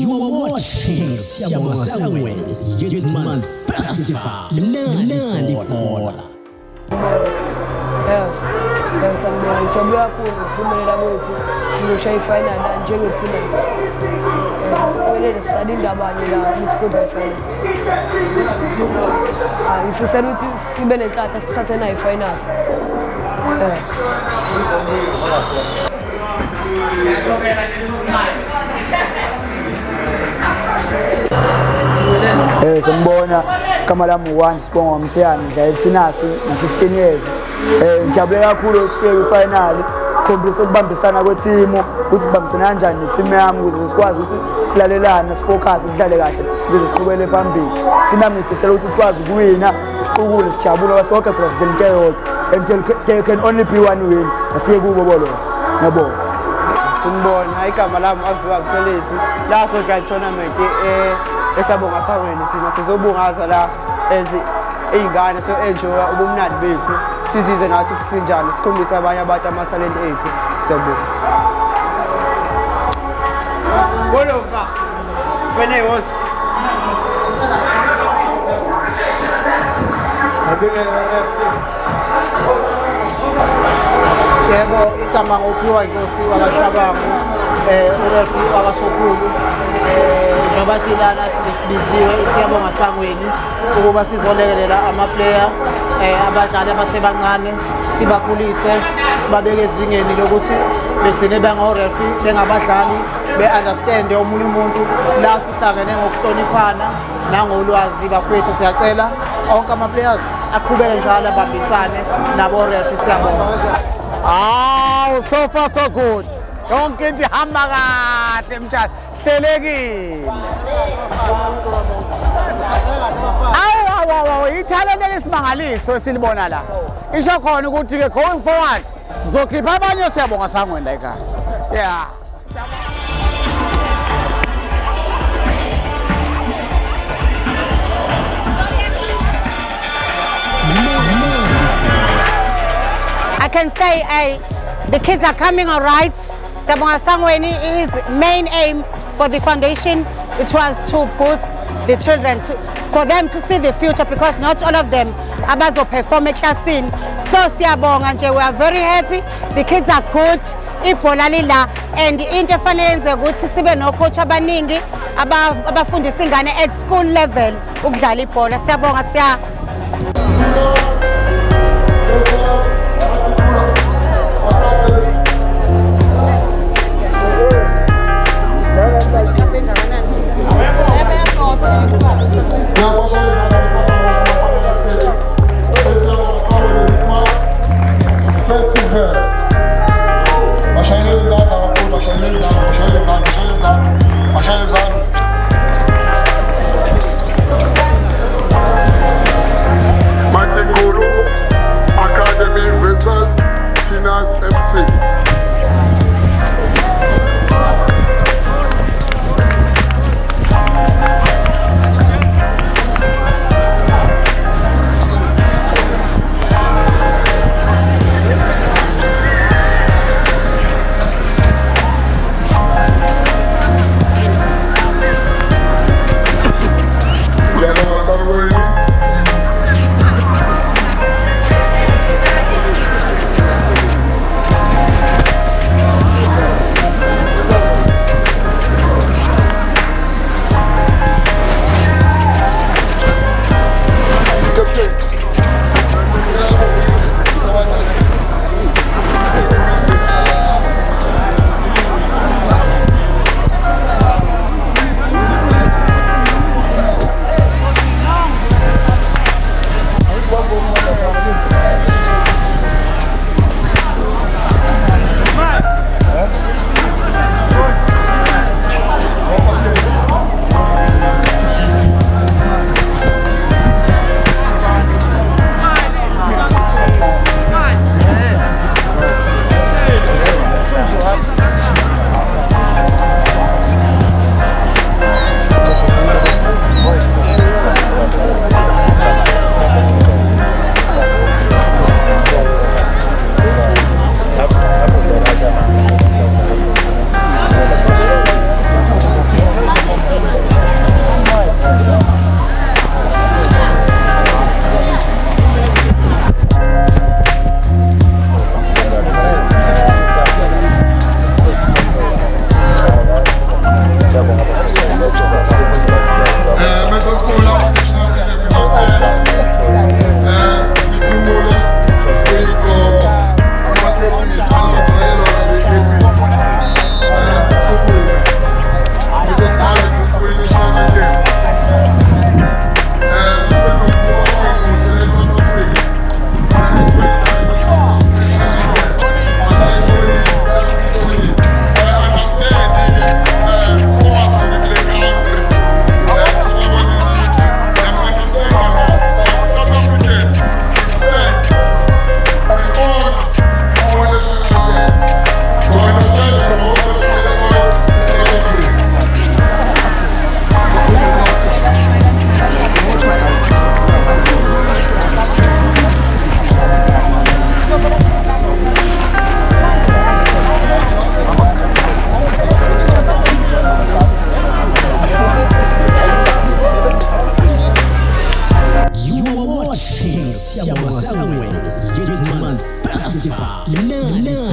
You are watching Siyabonga Sangweni Youth Man Festival. Nandi Paula. Ngijabula kakhulu ukuphumelela kwethu sizoshaya ifinal la njenge-teammates. Kufanele sisalinde abanye la kwi-Southern final. Ngifisela ukuthi sibe nenhlanhla sithathe nayo ifinal. Siyabonga kama lami u1 Siyabonga Mthiyane ngidlala eTinasi na 15 years. Ngijabule kakhulu sifike kwi-final khombisa ukubambisana kwethimu ukuthi sibambisana kanjani ne-team yami ukuze sikwazi ukuthi silalelane sifocus sidlale kahle ukuze siqhubele phambili. Thina ngifisela ukuthi sikwazi ukuwina siqukule sijabule sonke president eyodwa until there can only be one win. Asiye kubo bolofa. Ngiyabonga. Siyabonga igama lami avuka kuthelezi la social tournament Siyabonga Sangweni sina sizobungaza la ezingane so enjoy ubumnandi bethu sizizwe nathi sinjani sikhombisa abanye abantu ama-talent ethu. Siyabonga. Bolofa when I was yebo igama ngophiwa inkosi wakashabangu urefi wakasokulu njengoba silana sibiziwe Siyabonga Sangweni ukuba sizolekelela ama-player abadlali abasebancane sibakhulise sibabeke ezingeni lokuthi begcine bengorefi bengabadlali be-understande omunye umuntu la sihlangene ngokuhloniphana nangolwazi bafethu. Siyacela onke ama-players aqhubeke njalo abambisane nabo-refi. Siyabonga. So far so good. Yonke into ihamba kahle mtshana hlelekile. Ithalente lesimangaliso esilibona la isho khona ukuthi ke going forward sizokhipha abanye Siyabonga Sangweni la ekhaya. Yeah. I can say the kids are coming all right. Siyabonga Sangweni, his main aim for the foundation, which was to boost the children, for them to see the future, because not all of them abazo perform eklasini. So Siyabonga nje, we are very happy. The kids are good. Ibhola lila and into efanele yenze ukuthi sibe no coach abaningi abafundisa ingane at school level ukudlala ibhola. Siyabonga siya. Festival. Nani